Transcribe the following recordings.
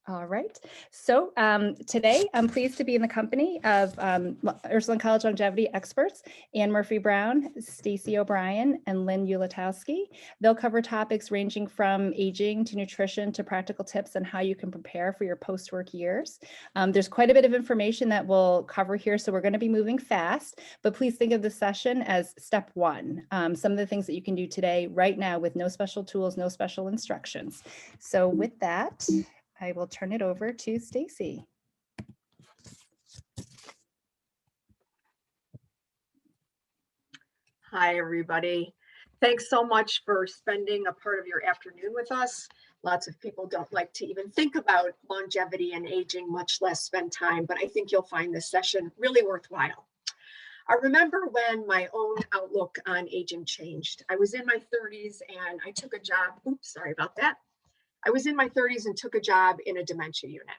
All right. So today I'm pleased to be in the company of Ursuline College longevity experts, Anne Murphy-Brown, Stacey O'Brien, and Lynne Ulatowski. They'll cover topics ranging from aging to nutrition to practical tips on how you can prepare for your post-work years. There's quite a bit of information that we'll cover here, so we're going to be moving fast, but please think of the session as step one. Some of the things that you can do today, right now, with no special tools, no special instructions. So with that, I will turn it over to Stacey. Hi, everybody. Thanks so much for spending a part of your afternoon with us. Lots of people don't like to even think about longevity and aging, much less spend time, but I think you'll find this session really worthwhile. I remember when my own outlook on aging changed. I was in my 30s and I took a job. Oops, sorry about that. I was in my 30s and took a job in a dementia unit.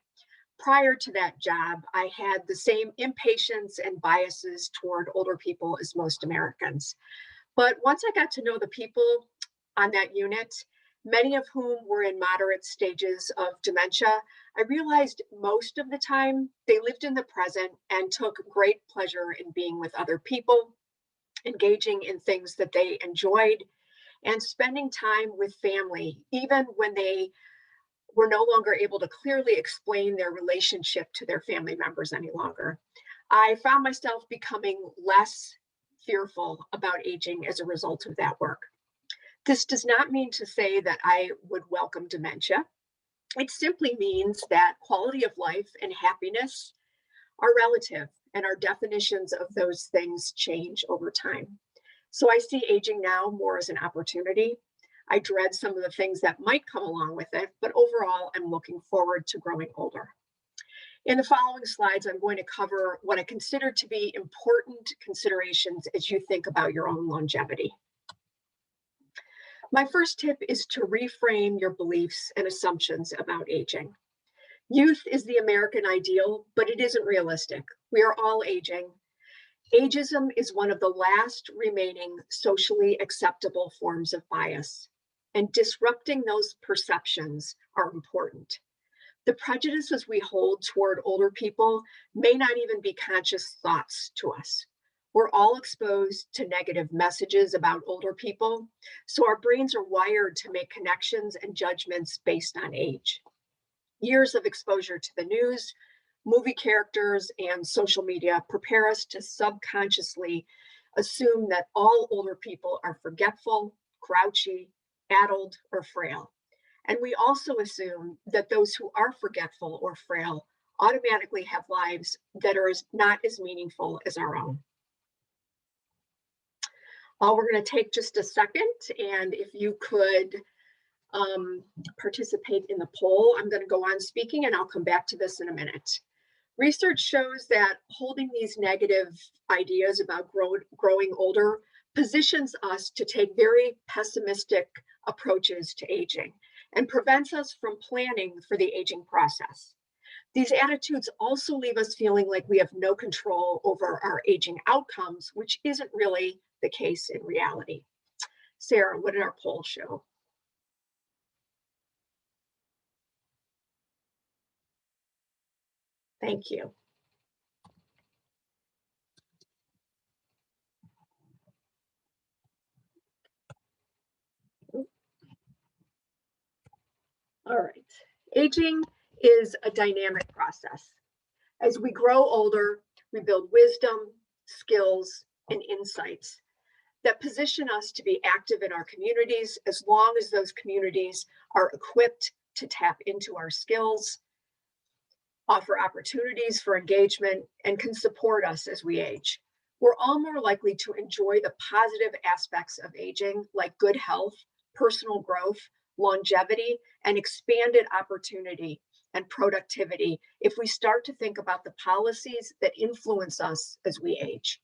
Prior to that job, I had the same impatience and biases toward older people as most Americans. But once I got to know the people on that unit, many of whom were in moderate stages of dementia, I realized most of the time they lived in the present and took great pleasure in being with other people, engaging in things that they enjoyed, and spending time with family, even when they were no longer able to clearly explain their relationship to their family members any longer. I found myself becoming less fearful about aging as a result of that work. This does not mean to say that I would welcome dementia. It simply means that quality of life and happiness are relative, and our definitions of those things change over time. So I see aging now more as an opportunity. I dread some of the things that might come along with it, but overall, I'm looking forward to growing older. In the following slides, I'm going to cover what I consider to be important considerations as you think about your own longevity. My first tip is to reframe your beliefs and assumptions about aging. Youth is the American ideal, but it isn't realistic. We are all aging. Ageism is one of the last remaining socially acceptable forms of bias, and disrupting those perceptions are important. The prejudices we hold toward older people may not even be conscious thoughts to us. We're all exposed to negative messages about older people, so our brains are wired to make connections and judgments based on age. Years of exposure to the news, movie characters, and social media prepare us to subconsciously assume that all older people are forgetful, grouchy, addled, or frail. And we also assume that those who are forgetful or frail automatically have lives that are not as meaningful as our own. We're going to take just a second, and if you could participate in the poll, I'm going to go on speaking and I'll come back to this in a minute. Research shows that holding these negative ideas about growing older positions us to take very pessimistic approaches to aging and prevents us from planning for the aging process. These attitudes also leave us feeling like we have no control over our aging outcomes, which isn't really the case in reality. Sarah, what did our poll show? Thank you. All right. Aging is a dynamic process. As we grow older, we build wisdom, skills, and insights that position us to be active in our communities as long as those communities are equipped to tap into our skills, offer opportunities for engagement, and can support us as we age. We're all more likely to enjoy the positive aspects of aging, like good health, personal growth, longevity, and expanded opportunity and productivity if we start to think about the policies that influence us as we age.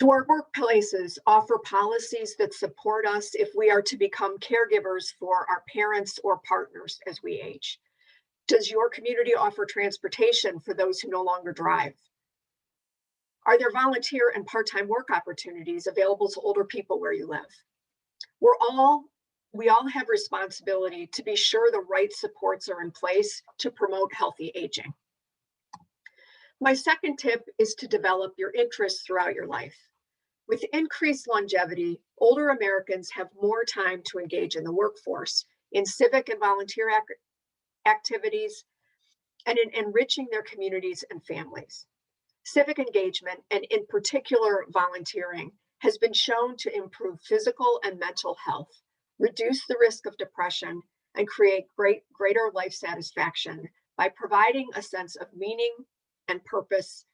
Do our workplaces offer policies that support us if we are to become caregivers for our parents or partners as we age? Does your community offer transportation for those who no longer drive? Are there volunteer and part-time work opportunities available to older people where you live? We're all we all have responsibility to be sure the right supports are in place to promote healthy aging. My second tip is to develop your interests throughout your life. With increased longevity, older Americans have more time to engage in the workforce, in civic and volunteer activities, and in enriching their communities and families. Civic engagement, and in particular volunteering, has been shown to improve physical and mental health, reduce the risk of depression, and create greater life satisfaction by providing a sense of meaning and purpose.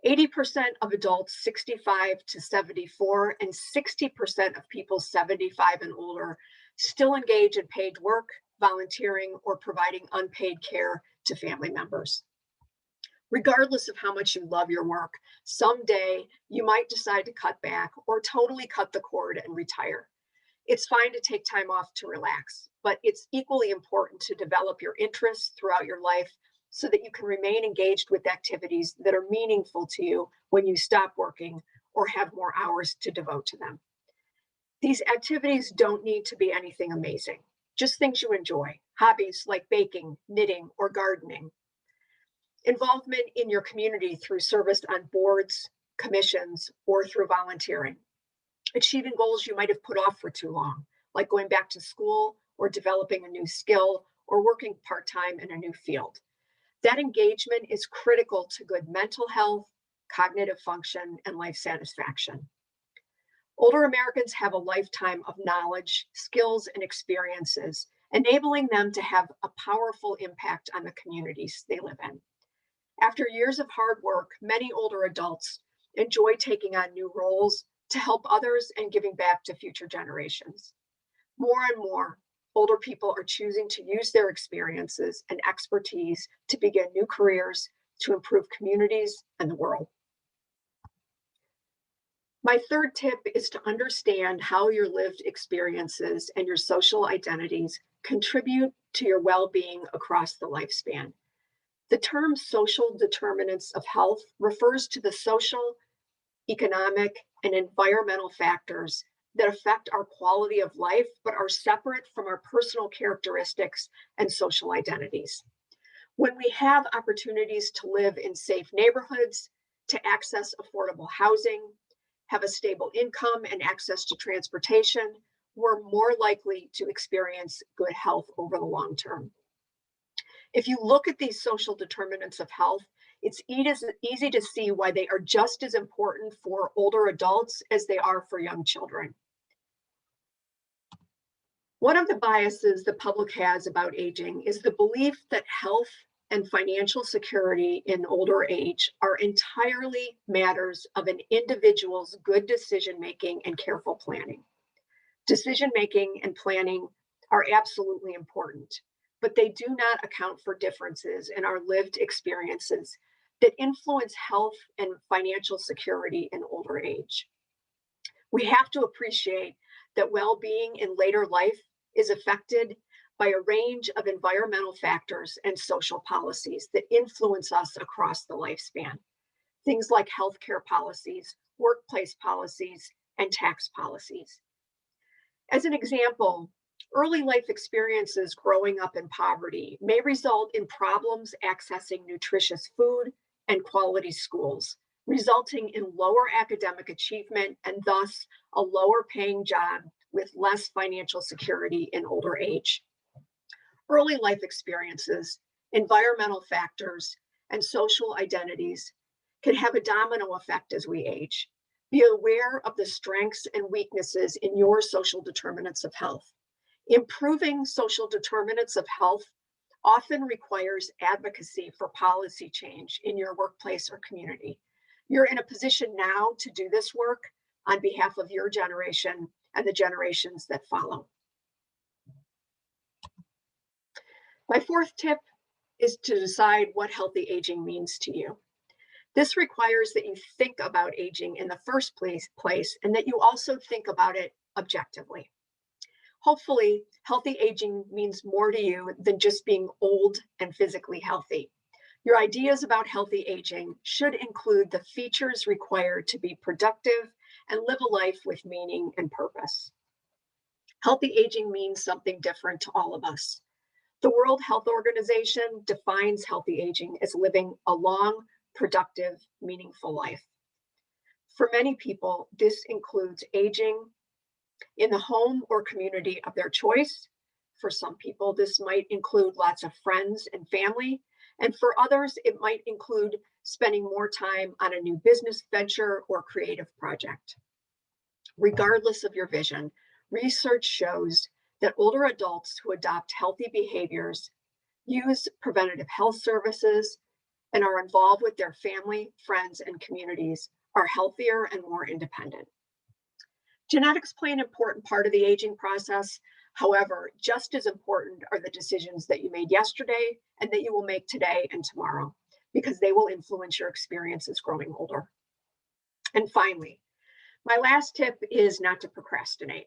80% of adults 65 to 74 and 60% of people 75 and older still engage in paid work, volunteering, or providing unpaid care to family members. Regardless of how much you love your work, someday you might decide to cut back or totally cut the cord and retire. It's fine to take time off to relax, but it's equally important to develop your interests throughout your life so that you can remain engaged with activities that are meaningful to you when you stop working or have more hours to devote to them. These activities don't need to be anything amazing, just things you enjoy, hobbies like baking, knitting, or gardening. Involvement in your community through service on boards, commissions, or through volunteering. Achieving goals you might have put off for too long, like going back to school or developing a new skill or working part-time in a new field. That engagement is critical to good mental health, cognitive function, and life satisfaction. Older Americans have a lifetime of knowledge, skills, and experiences, enabling them to have a powerful impact on the communities they live in. After years of hard work, many older adults enjoy taking on new roles to help others and giving back to future generations. More and more, older people are choosing to use their experiences and expertise to begin new careers, to improve communities and the world. My third tip is to understand how your lived experiences and your social identities contribute to your well-being across the lifespan. The term social determinants of health refers to the social, economic, and environmental factors that affect our quality of life, but are separate from our personal characteristics and social identities. When we have opportunities to live in safe neighborhoods, to access affordable housing, have a stable income and access to transportation, we're more likely to experience good health over the long term. If you look at these social determinants of health, it's easy to see why they are just as important for older adults as they are for young children. One of the biases the public has about aging is the belief that health and financial security in older age are entirely matters of an individual's good decision-making and careful planning. Decision-making and planning are absolutely important, but they do not account for differences in our lived experiences that influence health and financial security in older age. We have to appreciate that well-being in later life is affected by a range of environmental factors and social policies that influence us across the lifespan. Things like healthcare policies, workplace policies, and tax policies. As an example, early life experiences growing up in poverty may result in problems accessing nutritious food and quality schools, resulting in lower academic achievement and thus a lower paying job with less financial security in older age. Early life experiences, environmental factors, and social identities can have a domino effect as we age. Be aware of the strengths and weaknesses in your social determinants of health. Improving social determinants of health often requires advocacy for policy change in your workplace or community. You're in a position now to do this work on behalf of your generation and the generations that follow. My fourth tip is to decide what healthy aging means to you. This requires that you think about aging in the first place and that you also think about it objectively. Hopefully, healthy aging means more to you than just being old and physically healthy. Your ideas about healthy aging should include the features required to be productive and live a life with meaning and purpose. Healthy aging means something different to all of us. The World Health Organization defines healthy aging as living a long, productive, meaningful life. For many people, this includes aging in the home or community of their choice. For some people, this might include lots of friends and family. And for others, it might include spending more time on a new business venture or creative project. Regardless of your vision, research shows that older adults who adopt healthy behaviors, use preventative health services, and are involved with their family, friends, and communities are healthier and more independent. Genetics play an important part of the aging process. However, just as important are the decisions that you made yesterday and that you will make today and tomorrow, because they will influence your experiences growing older. And finally, my last tip is not to procrastinate.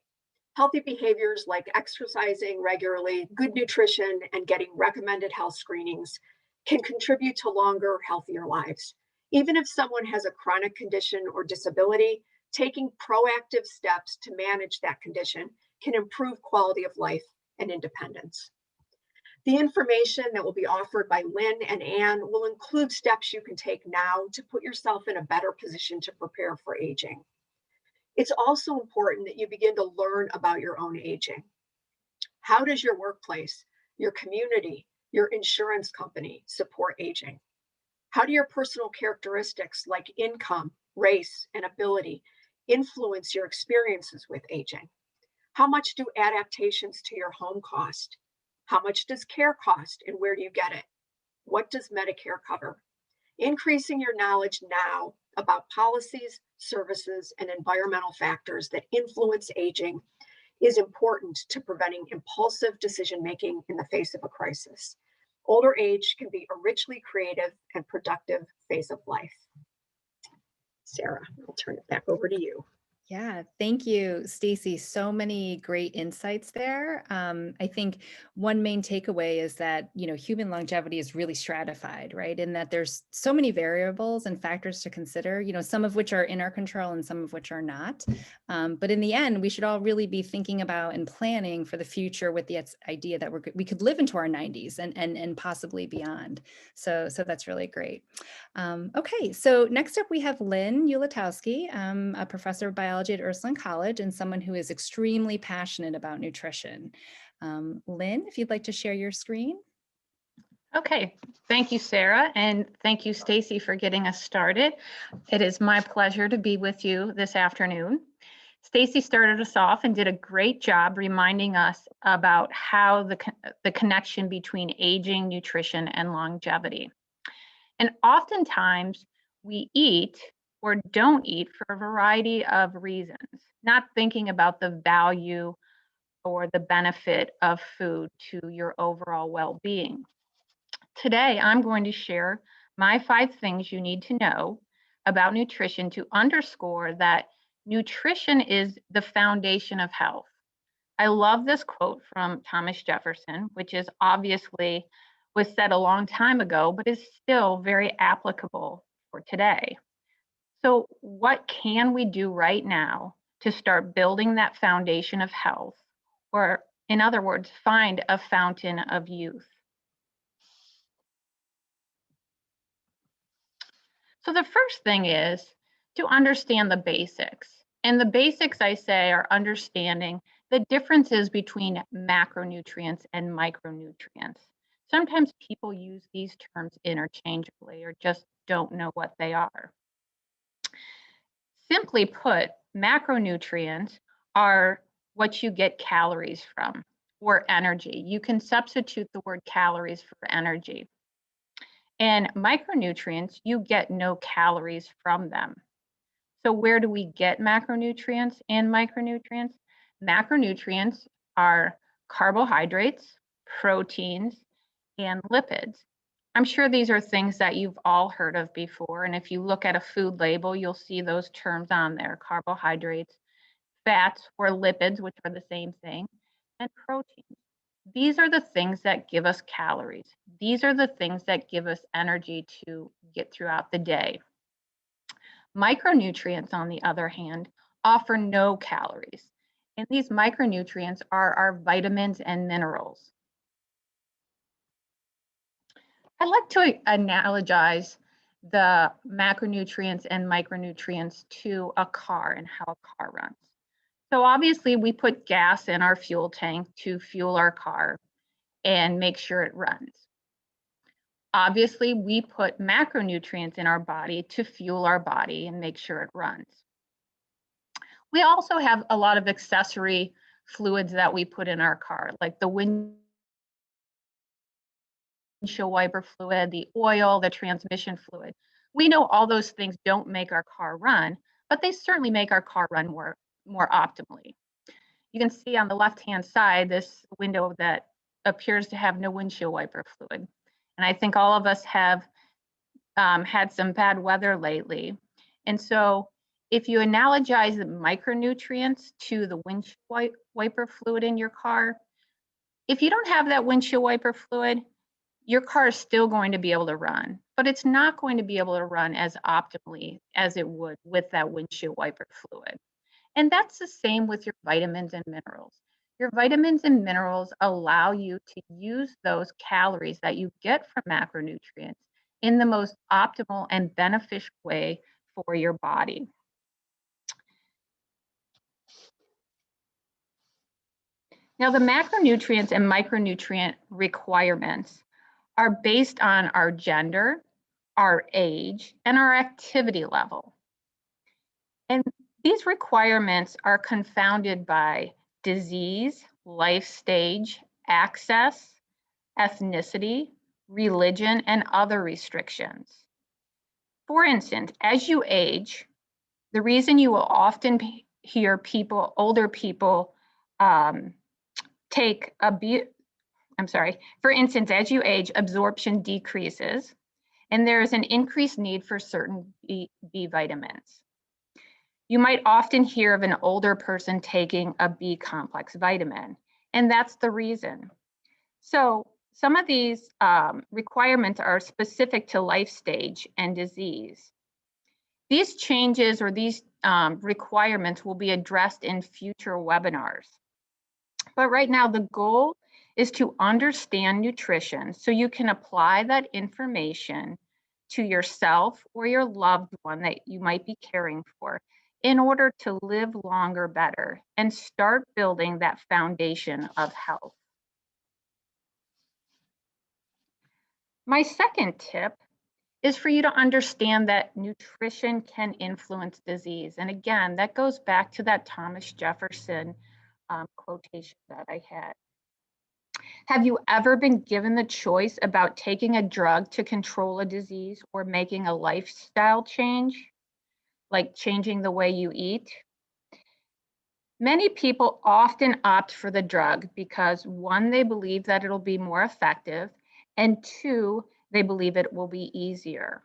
Healthy behaviors like exercising regularly, good nutrition, and getting recommended health screenings can contribute to longer, healthier lives. Even if someone has a chronic condition or disability, taking proactive steps to manage that condition can improve quality of life and independence. The information that will be offered by Lynn and Anne will include steps you can take now to put yourself in a better position to prepare for aging. It's also important that you begin to learn about your own aging. How does your workplace, your community, your insurance company support aging? How do your personal characteristics like income, race, and ability influence your experiences with aging? How much do adaptations to your home cost? How much does care cost and where do you get it? What does Medicare cover? Increasing your knowledge now about policies, services, and environmental factors that influence aging is important to preventing impulsive decision-making in the face of a crisis. Older age can be a richly creative and productive phase of life. Sarah, I'll turn it back over to you. Yeah, thank you, Stacey. So many great insights there. I think one main takeaway is that, human longevity is really stratified, right? In that there's so many variables and factors to consider, some of which are in our control and some of which are not. But in the end, we should all really be thinking about and planning for the future with the idea that we could live into our 90s and possibly beyond. So that's really great. Okay, so next up we have Lynne Ulatowski, a professor of biology at Ursuline College and someone who is extremely passionate about nutrition. Lynn, if you'd like to share your screen. Okay, thank you, Sarah, and thank you, Stacey, for getting us started. It is my pleasure to be with you this afternoon. Stacey started us off and did a great job reminding us about how the connection between aging, nutrition, and longevity. And oftentimes we eat or don't eat for a variety of reasons, not thinking about the value or the benefit of food to your overall well-being. Today, I'm going to share my 5 things you need to know about nutrition to underscore that nutrition is the foundation of health. I love this quote from Thomas Jefferson, which is obviously was said a long time ago, but is still very applicable for today. So what can we do right now to start building that foundation of health? Or in other words, find a fountain of youth. So the first thing is to understand the basics. And the basics, I say, are understanding the differences between macronutrients and micronutrients. Sometimes people use these terms interchangeably or just don't know what they are. Simply put, macronutrients are what you get calories from or energy. You can substitute the word calories for energy. And micronutrients, you get no calories from them. So where do we get macronutrients and micronutrients? Macronutrients are carbohydrates, proteins, and lipids. I'm sure these are things that you've all heard of before. And if you look at a food label, you'll see those terms on there: carbohydrates, fats, or lipids, which are the same thing, and proteins. These are the things that give us calories. These are the things that give us energy to get throughout the day. Micronutrients, on the other hand, offer no calories. And these micronutrients are our vitamins and minerals. I'd like to analogize the macronutrients and micronutrients to a car and how a car runs. So obviously we put gas in our fuel tank to fuel our car and make sure it runs. Obviously we put macronutrients in our body to fuel our body and make sure it runs. We also have a lot of accessory fluids that we put in our car, like the windshield wiper fluid, the oil, the transmission fluid. We know all those things don't make our car run, but they certainly make our car run more optimally. You can see on the left-hand side, this window that appears to have no windshield wiper fluid. And I think all of us have had some bad weather lately. And so if you analogize the micronutrients to the windshield wiper fluid in your car, if you don't have that windshield wiper fluid, your car is still going to be able to run, but it's not going to be able to run as optimally as it would with that windshield wiper fluid. And that's the same with your vitamins and minerals. Your vitamins and minerals allow you to use those calories that you get from macronutrients in the most optimal and beneficial way for your body. Now, the macronutrients and micronutrient requirements are based on our gender, our age, and our activity level. And these requirements are confounded by disease, life stage, access, ethnicity, religion, and other restrictions. For instance, as you age, the reason you will often hear people, older people, for instance, as you age, absorption decreases, and there is an increased need for certain B vitamins. You might often hear of an older person taking a B complex vitamin, and that's the reason. So some of these requirements are specific to life stage and disease. These changes or these requirements will be addressed in future webinars. But right now, the goal is to understand nutrition so you can apply that information to yourself or your loved one that you might be caring for in order to live longer better and start building that foundation of health. My second tip is for you to understand that nutrition can influence disease. And again, that goes back to that Thomas Jefferson quotation that I had. Have you ever been given the choice about taking a drug to control a disease or making a lifestyle change, like changing the way you eat? Many people often opt for the drug because one, they believe that it'll be more effective, and two, they believe it will be easier.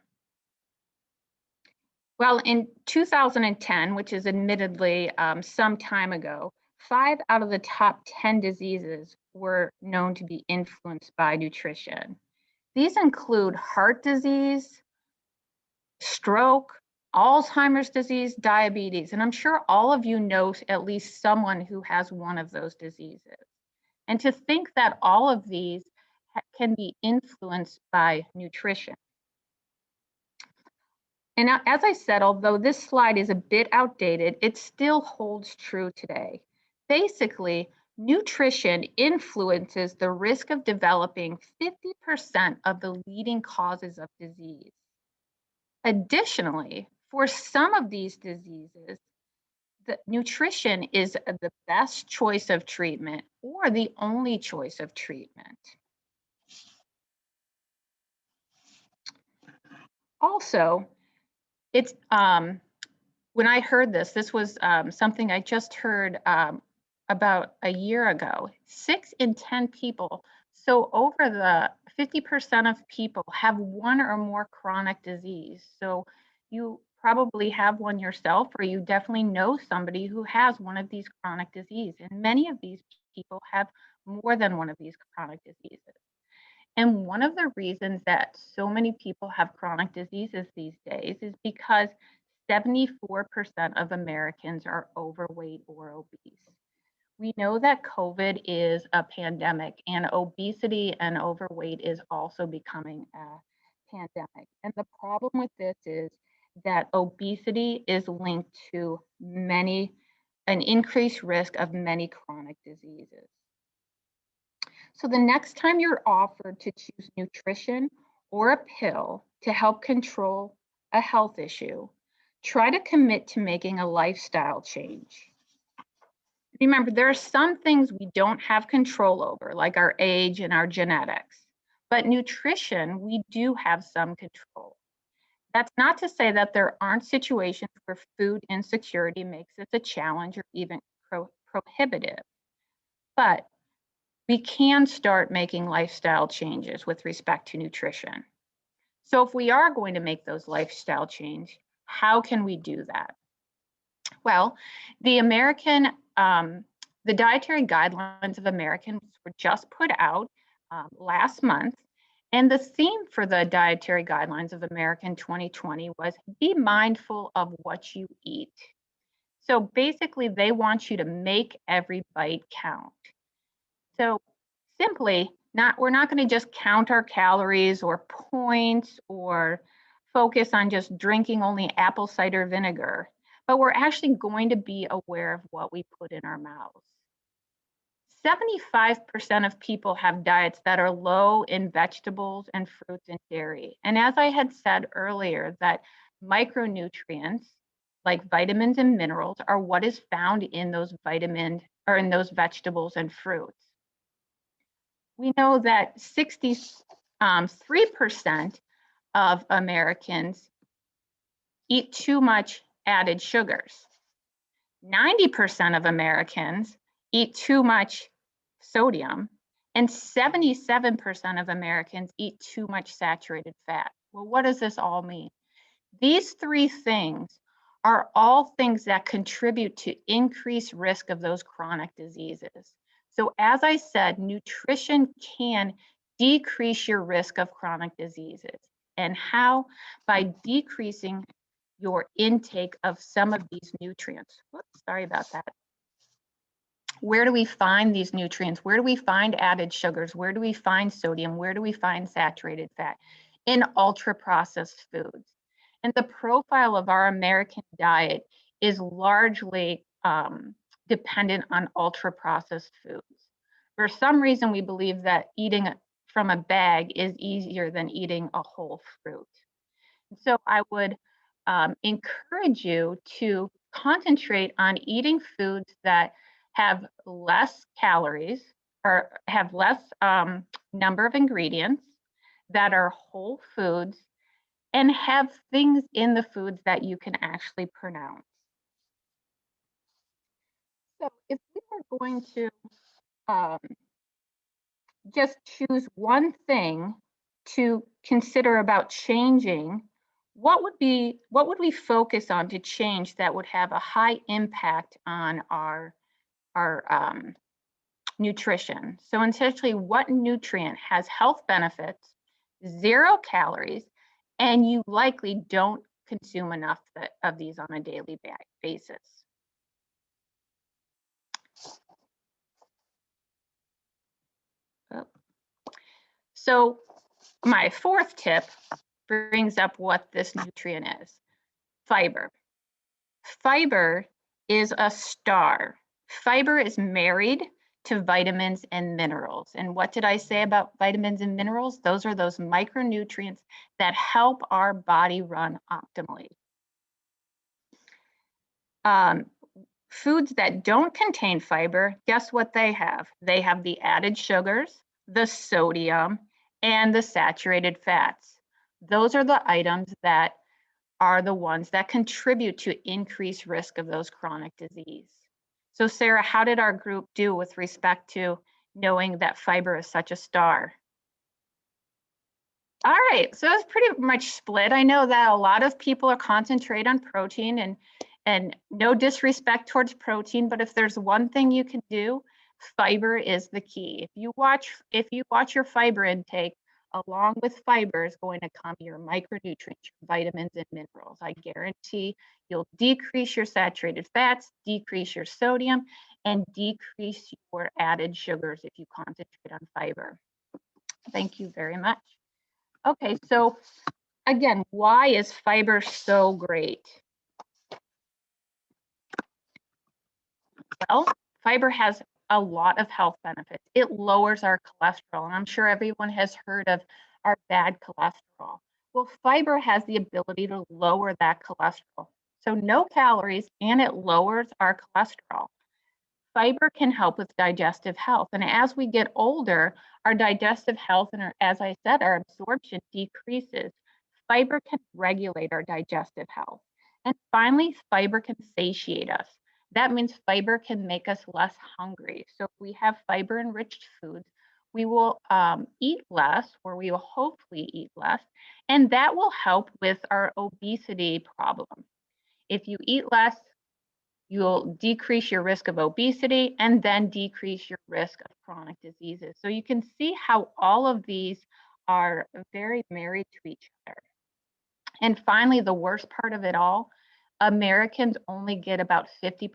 Well, in 2010, which is admittedly some time ago, 5 out of the top 10 diseases were known to be influenced by nutrition. These include heart disease, stroke, Alzheimer's disease, diabetes, and I'm sure all of you know at least someone who has one of those diseases. And to think that all of these can be influenced by nutrition. And as I said, although this slide is a bit outdated, it still holds true today. Basically, nutrition influences the risk of developing 50% of the leading causes of disease. Additionally, for some of these diseases, the nutrition is the best choice of treatment or the only choice of treatment. Also, it's when I heard this was something I just heard about a year ago. 6 in 10 people, so over the 50% of people have one or more chronic disease. So you probably have one yourself, or you definitely know somebody who has one of these chronic diseases. And many of these people have more than one of these chronic diseases. And one of the reasons that so many people have chronic diseases these days is because 74% of Americans are overweight or obese. We know that COVID is a pandemic, and obesity and overweight is also becoming a pandemic. And the problem with this is that obesity is linked to an increased risk of many chronic diseases. So the next time you're offered to choose nutrition or a pill to help control a health issue, try to commit to making a lifestyle change. Remember, there are some things we don't have control over, like our age and our genetics, but nutrition, we do have some control. That's not to say that there aren't situations where food insecurity makes this a challenge or even prohibitive, but we can start making lifestyle changes with respect to nutrition. So if we are going to make those lifestyle changes, how can we do that? Well, the dietary guidelines of Americans were just put out last month. And the theme for the dietary guidelines of American 2020 was be mindful of what you eat. So basically, they want you to make every bite count. So simply, we're not going to just count our calories or points or focus on just drinking only apple cider vinegar, but we're actually going to be aware of what we put in our mouths. 75% of people have diets that are low in vegetables and fruits and dairy. And as I had said earlier, that micronutrients like vitamins and minerals are what is found in those vegetables and fruits. We know that 63% of Americans eat too much added sugars. 90% of Americans eat too much sodium, and 77% of Americans eat too much saturated fat. Well, what does this all mean? These three things are all things that contribute to increased risk of those chronic diseases. So as I said, nutrition can decrease your risk of chronic diseases. And how? By decreasing your intake of some of these nutrients. Whoops, sorry about that. Where do we find these nutrients? Where do we find added sugars? Where do we find sodium? Where do we find saturated fat? In ultra-processed foods. And the profile of our American diet is largely dependent on ultra-processed foods. For some reason, we believe that eating from a bag is easier than eating a whole fruit. So I would encourage you to concentrate on eating foods that have less calories or have less number of ingredients, that are whole foods, and have things in the foods that you can actually pronounce. So if we are going to just choose one thing to consider about changing, what would we focus on to change that would have a high impact on our nutrition? So essentially, what nutrient has health benefits, 0 calories, and you likely don't consume enough of these on a daily basis? So my fourth tip brings up what this nutrient is: fiber. Fiber is a star. Fiber is married to vitamins and minerals. And what did I say about vitamins and minerals? Those are those micronutrients that help our body run optimally. Foods that don't contain fiber, guess what they have? They have the added sugars, the sodium, and the saturated fats. Those are the items that are the ones that contribute to increased risk of those chronic disease. So Sarah, how did our group do with respect to knowing that fiber is such a star? All right, so it's pretty much split. I know that a lot of people are concentrate on protein, and no disrespect towards protein, but if there's one thing you can do, fiber is the key. If you watch your fiber intake, along with fiber is going to come your micronutrients, your vitamins and minerals. I guarantee you'll decrease your saturated fats, decrease your sodium, and decrease your added sugars if you concentrate on fiber. Thank you very much. Okay, so again, why is fiber so great? Well, fiber has a lot of health benefits. It lowers our cholesterol, and I'm sure everyone has heard of our bad cholesterol. Well, fiber has the ability to lower that cholesterol. So no calories, and it lowers our cholesterol. Fiber can help with digestive health. And as we get older, our digestive health and as I said, our absorption decreases. Fiber can regulate our digestive health. And finally, fiber can satiate us. That means fiber can make us less hungry. So if we have fiber-enriched foods, we will eat less, or we will hopefully eat less, and that will help with our obesity problem. If you eat less, you'll decrease your risk of obesity and then decrease your risk of chronic diseases. So you can see how all of these are very married to each other. And finally, the worst part of it all, Americans only get about 50%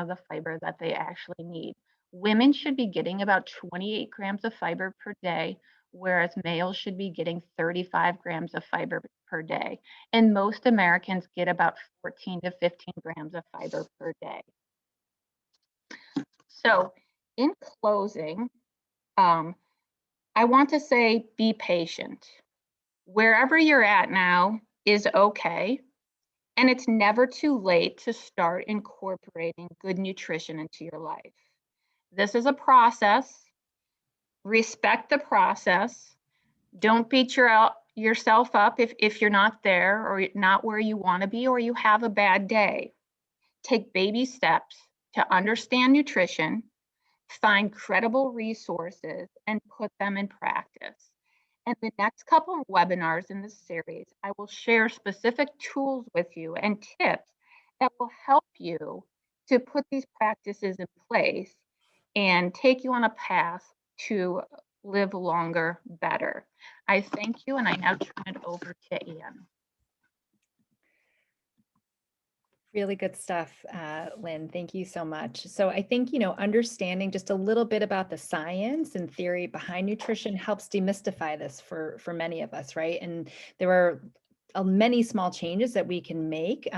of the fiber that they actually need. Women should be getting about 28 grams of fiber per day, whereas males should be getting 35 grams of fiber per day. And most Americans get about 14 to 15 grams of fiber per day. So in closing, I want to say, be patient. Wherever you're at now is okay. And it's never too late to start incorporating good nutrition into your life. This is a process. Respect the process. Don't beat yourself up if you're not there or not where you want to be, or you have a bad day. Take baby steps to understand nutrition, find credible resources, and put them in practice. And the next couple of webinars in this series, I will share specific tools with you and tips that will help you to put these practices in place and take you on a path to live longer, better. I thank you, and I now turn it over to Anne. Really good stuff, Lynn. Thank you so much. So I think, understanding just a little bit about the science and theory behind nutrition helps demystify this for many of us, right? And there are many small changes that we can make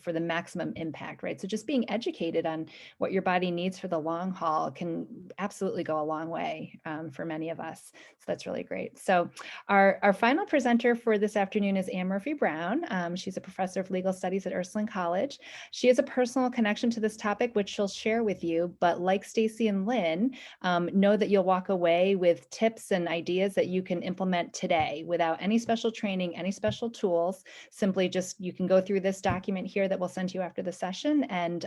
for the maximum impact, right? So just being educated on what your body needs for the long haul can absolutely go a long way for many of us. So that's really great. So our final presenter for this afternoon is Anne Murphy-Brown. She's a professor of legal studies at Ursuline College. She has a personal connection to this topic, which she'll share with you, but like Stacey and Lynn, know that you'll walk away with tips and ideas that you can implement today without any special training, any special tools. Simply just, you can go through this document here that we'll send you after the session and,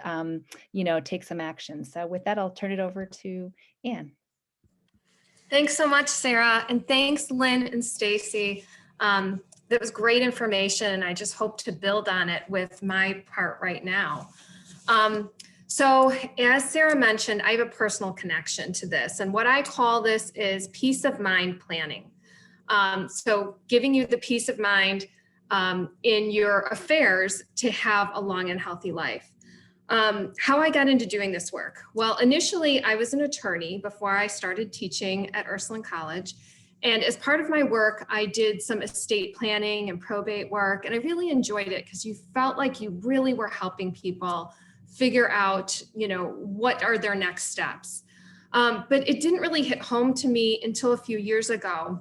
take some action. So with that, I'll turn it over to Anne. Thanks so much, Sarah. And thanks, Lynn and Stacey. That was great information, and I just hope to build on it with my part right now. So as Sarah mentioned, I have a personal connection to this, and what I call this is peace of mind planning. So giving you the peace of mind in your affairs to have a long and healthy life. How I got into doing this work. Well, initially I was an attorney before I started teaching at Ursuline College. And as part of my work, I did some estate planning and probate work. And I really enjoyed it because you felt like you really were helping people figure out, what are their next steps. But it didn't really hit home to me until a few years ago.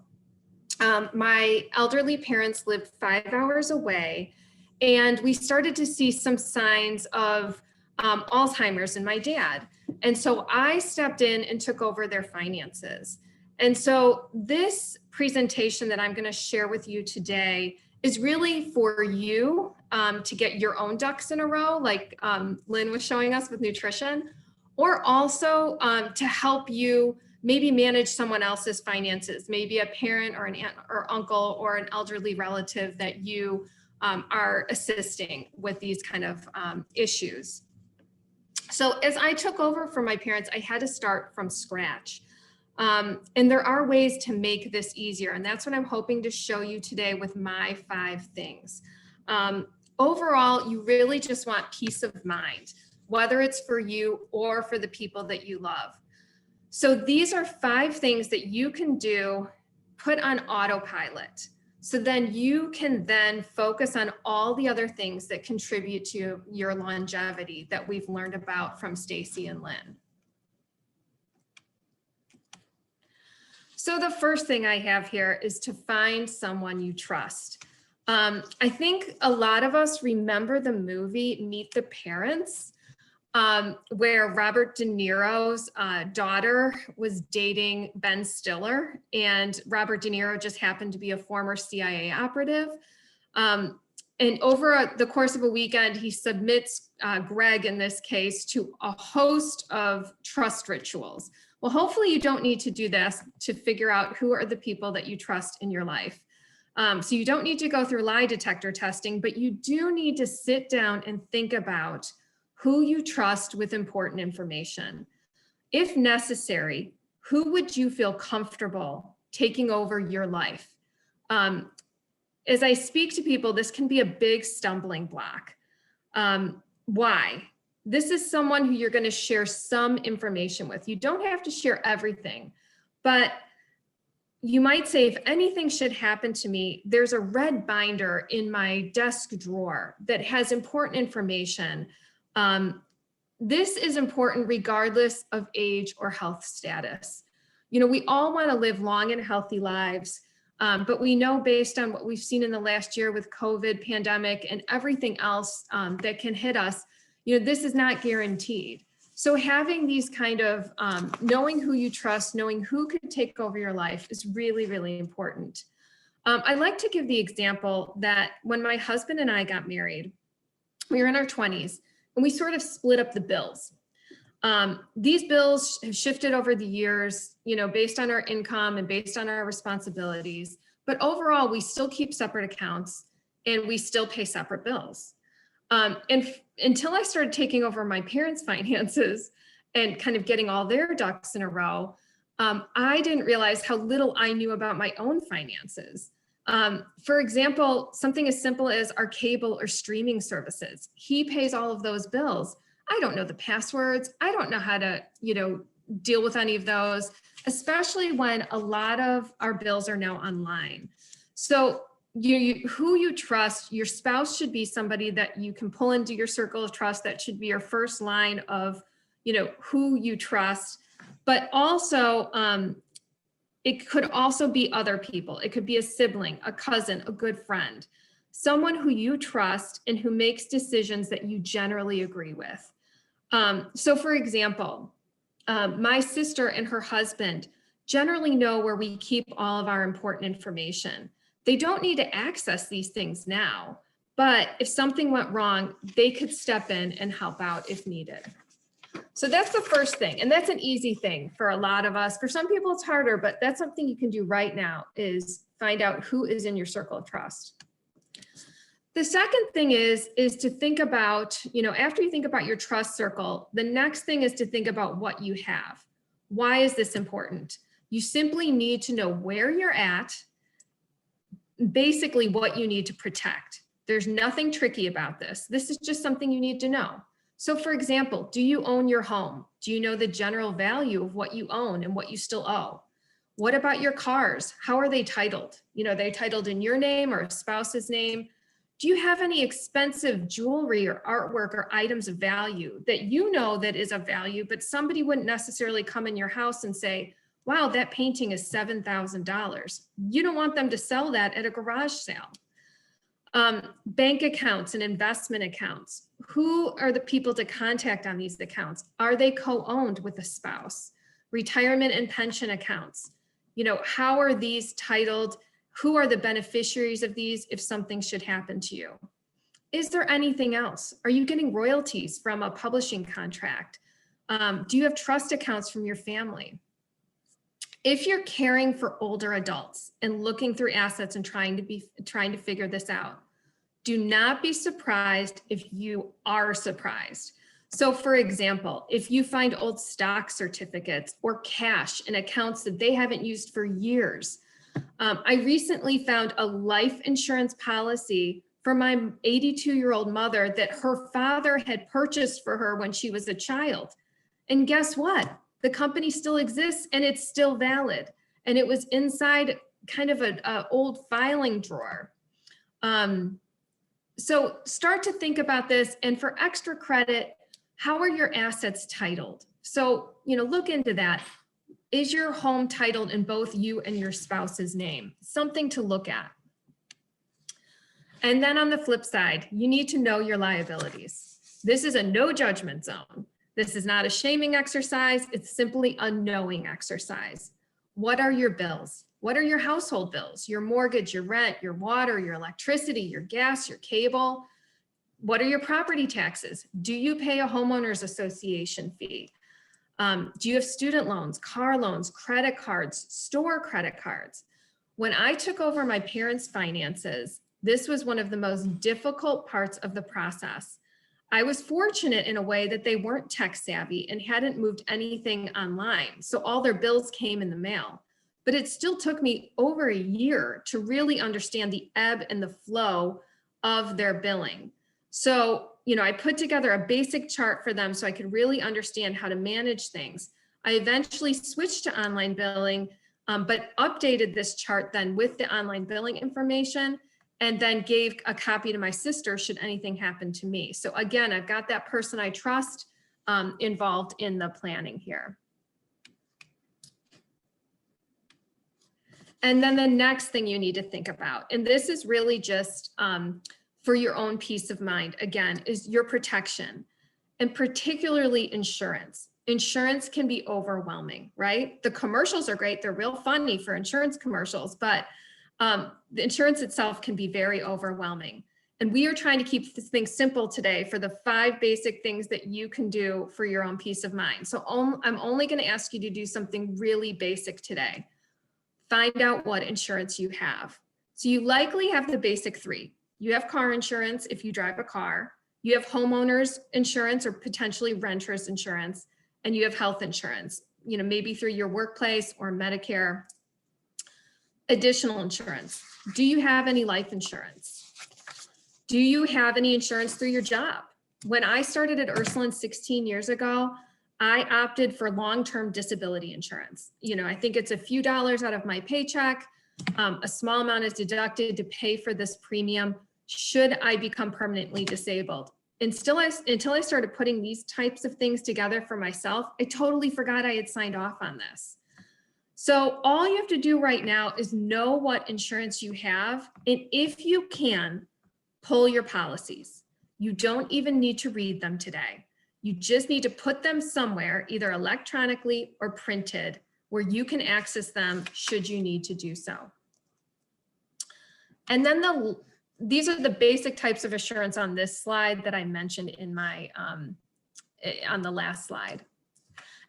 My elderly parents lived 5 hours away, and we started to see some signs of Alzheimer's in my dad. And so I stepped in and took over their finances. And so this presentation that I'm going to share with you today is really for you to get your own ducks in a row, like Lynn was showing us with nutrition, or also to help you maybe manage someone else's finances, maybe a parent or an aunt or uncle or an elderly relative that you are assisting with these kind of issues. So as I took over from my parents, I had to start from scratch. And there are ways to make this easier. And that's what I'm hoping to show you today with my 5 things. Overall, you really just want peace of mind, whether it's for you or for the people that you love. So these are 5 things that you can do, put on autopilot. So then you can then focus on all the other things that contribute to your longevity that we've learned about from Stacey and Lynn. So the first thing I have here is to find someone you trust. I think a lot of us remember the movie Meet the Parents, where Robert De Niro's daughter was dating Ben Stiller, and Robert De Niro just happened to be a former CIA operative. And over the course of a weekend, he submits Greg, in this case, to a host of trust rituals. Well, hopefully you don't need to do this to figure out who are the people that you trust in your life. So you don't need to go through lie detector testing, but you do need to sit down and think about who you trust with important information. If necessary, who would you feel comfortable taking over your life? As I speak to people, this can be a big stumbling block. Why? This is someone who you're going to share some information with. You don't have to share everything, but you might say, if anything should happen to me, there's a red binder in my desk drawer that has important information. This is important regardless of age or health status. You know, we all want to live long and healthy lives, but we know based on what we've seen in the last year with COVID pandemic and everything else that can hit us, you know, this is not guaranteed. So having these kind of knowing who you trust, knowing who could take over your life is really, really important. I like to give the example that when my husband and I got married, we were in our 20s and we sort of split up the bills. These bills have shifted over the years, you know, based on our income and based on our responsibilities. But overall, we still keep separate accounts and we still pay separate bills. And until I started taking over my parents' finances and kind of getting all their ducks in a row, I didn't realize how little I knew about my own finances. For example, something as simple as our cable or streaming services. He pays all of those bills. I don't know the passwords. I don't know how to, you know, deal with any of those, especially when a lot of our bills are now online. So who you trust, your spouse should be somebody that you can pull into your circle of trust. That should be your first line of, you know, who you trust. But also, it could also be other people. It could be a sibling, a cousin, a good friend, someone who you trust and who makes decisions that you generally agree with. So for example, my sister and her husband generally know where we keep all of our important information. They don't need to access these things now, but if something went wrong, they could step in and help out if needed. So that's the first thing. And that's an easy thing for a lot of us. For some people, it's harder, but that's something you can do right now is find out who is in your circle of trust. The second thing is to think about, you know, after you think about your trust circle, the next thing is to think about what you have. Why is this important? You simply need to know where you're at, basically what you need to protect. There's nothing tricky about this. This is just something you need to know. So for example, do you own your home? Do you know the general value of what you own and what you still owe? What about your cars? How are they titled? You know, are they titled in your name or a spouse's name? Do you have any expensive jewelry or artwork or items of value that you know that is of value, but somebody wouldn't necessarily come in your house and say, wow, that painting is $7,000. You don't want them to sell that at a garage sale. Bank accounts and investment accounts. Who are the people to contact on these accounts? Are they co-owned with a spouse? Retirement and pension accounts. You know, how are these titled? Who are the beneficiaries of these if something should happen to you? Is there anything else? Are you getting royalties from a publishing contract? Do you have trust accounts from your family? If you're caring for older adults and looking through assets and trying to figure this out, do not be surprised if you are surprised. So for example, if you find old stock certificates or cash in accounts that they haven't used for years, I recently found a life insurance policy for my 82-year-old mother that her father had purchased for her when she was a child. And guess what? The company still exists and it's still valid. And it was inside kind of an old filing drawer. So start to think about this. And for extra credit, how are your assets titled? So, look into that. Is your home titled in both you and your spouse's name? Something to look at. And then on the flip side, you need to know your liabilities. This is a no judgment zone. This is not a shaming exercise. It's simply a knowing exercise. What are your bills? What are your household bills? Your mortgage, your rent, your water, your electricity, your gas, your cable? What are your property taxes? Do you pay a homeowners association fee? Do you have student loans, car loans, credit cards, store credit cards? When I took over my parents' finances, this was one of the most difficult parts of the process. I was fortunate in a way that they weren't tech savvy and hadn't moved anything online. So all their bills came in the mail, but it still took me over a year to really understand the ebb and the flow of their billing. So, I put together a basic chart for them so I could really understand how to manage things. I eventually switched to online billing, but updated this chart then with the online billing information, and then gave a copy to my sister should anything happen to me. So again, I've got that person I trust involved in the planning here. And then the next thing you need to think about, and this is really just for your own peace of mind, again, is your protection, and particularly insurance. Insurance can be overwhelming, right? The commercials are great. They're real funny for insurance commercials, but the insurance itself can be very overwhelming. And we are trying to keep this thing simple today for the 5 basic things that you can do for your own peace of mind. So I'm only going to ask you to do something really basic today. Find out what insurance you have. So you likely have the basic 3. You have car insurance if you drive a car. You have homeowners insurance or potentially renters insurance, and you have health insurance, maybe through your workplace or Medicare. Additional insurance. Do you have any life insurance? Do you have any insurance through your job? When I started at Ursuline 16 years ago, I opted for long-term disability insurance. I think it's a few dollars out of my paycheck. A small amount is deducted to pay for this premium should I become permanently disabled. Until I started putting these types of things together for myself, I totally forgot I had signed off on this. So all you have to do right now is know what insurance you have. And if you can, pull your policies. You don't even need to read them today. You just need to put them somewhere, either electronically or printed, where you can access them should you need to do so. And then these are the basic types of assurance on this slide that I mentioned in my on the last slide.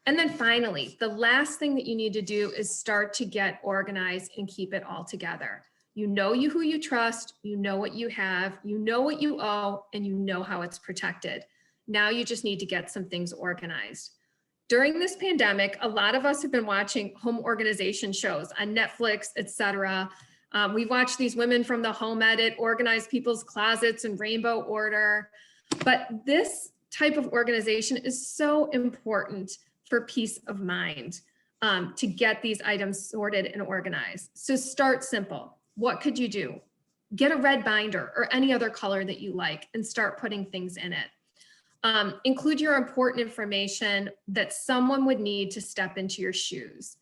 And then finally, the last thing that you need to do is start to get organized and keep it all together. You know who you trust, you know what you have, you know what you owe, and you know how it's protected. Now you just need to get some things organized. During this pandemic, a lot of us have been watching home organization shows on Netflix, etc. We've watched these women from the Home Edit organize people's closets in rainbow order. But this type of organization is so important for peace of mind to get these items sorted and organized. So start simple. What could you do? Get a red binder or any other color that you like and start putting things in it. Include your important information that someone would need to step into your shoes.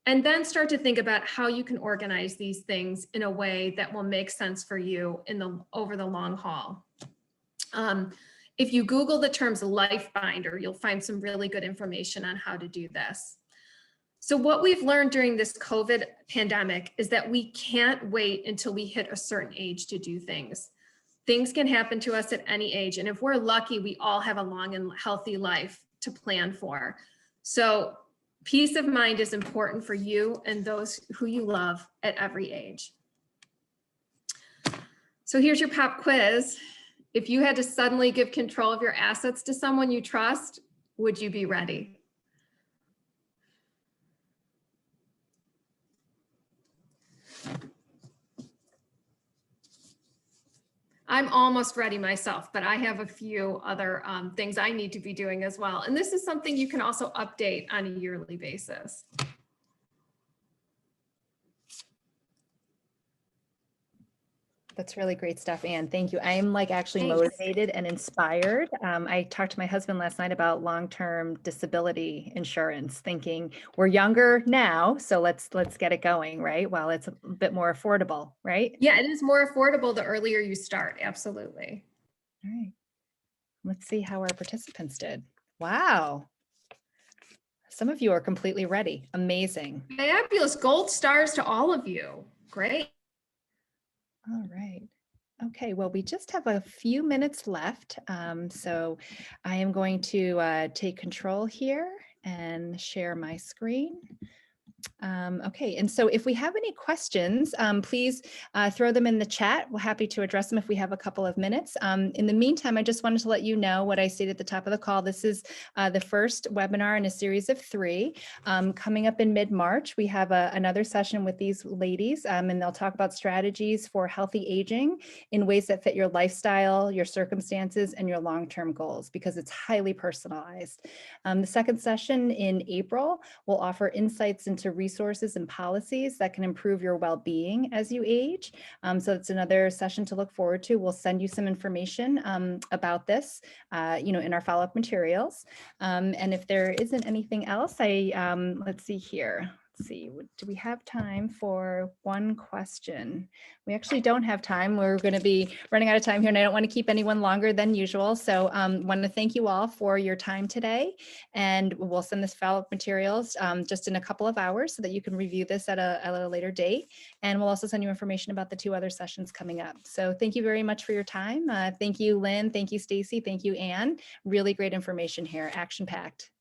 And then start to think about how you can organize these things in a way that will make sense for you over the long haul. If you Google the terms life binder, you'll find some really good information on how to do this. So what we've learned during this COVID pandemic is that we can't wait until we hit a certain age to do things. Things can happen to us at any age. And if we're lucky, we all have a long and healthy life to plan for. So peace of mind is important for you and those who you love at every age. So here's your pop quiz. If you had to suddenly give control of your assets to someone you trust, would you be ready? I'm almost ready myself, but I have a few other things I need to be doing as well. And this is something you can also update on a yearly basis. That's really great stuff, Anne. Thank you. I'm like actually Thanks. motivated and inspired. I talked to my husband last night about long-term disability insurance, thinking we're younger now, so let's get it going, right? While it's a bit more affordable, right? Yeah, it is more affordable the earlier you start. Absolutely. All right. Let's see how our participants did. Wow. Some of you are completely ready. Amazing. Fabulous. Gold stars to all of you. Great. All right. Okay, well, we just have a few minutes left. So I am going to take control here and share my screen. Okay, and so if we have any questions, please throw them in the chat. We're happy to address them if we have a couple of minutes. In the meantime, I just wanted to let you know what I stated at the top of the call. This is the first webinar in a series of 3. Coming up in mid-March, we have another session with these ladies, and they'll talk about strategies for healthy aging in ways that fit your lifestyle, your circumstances, and your long-term goals, because it's highly personalized. The second session in April will offer insights into resources and policies that can improve your well-being as you age. So it's another session to look forward to. We'll send you some information about this, in our follow-up materials. And if there isn't anything else, let's see here. Let's see, do we have time for one question? We actually don't have time. We're going to be running out of time here, and I don't want to keep anyone longer than usual. So want to thank you all for your time today, and we'll send this follow-up materials just in a couple of hours so that you can review this at a later date. And we'll also send you information about the 2 other sessions coming up. So thank you very much for your time. Thank you, Lynn. Thank you, Stacey. Thank you, Anne. Really great information here, action-packed.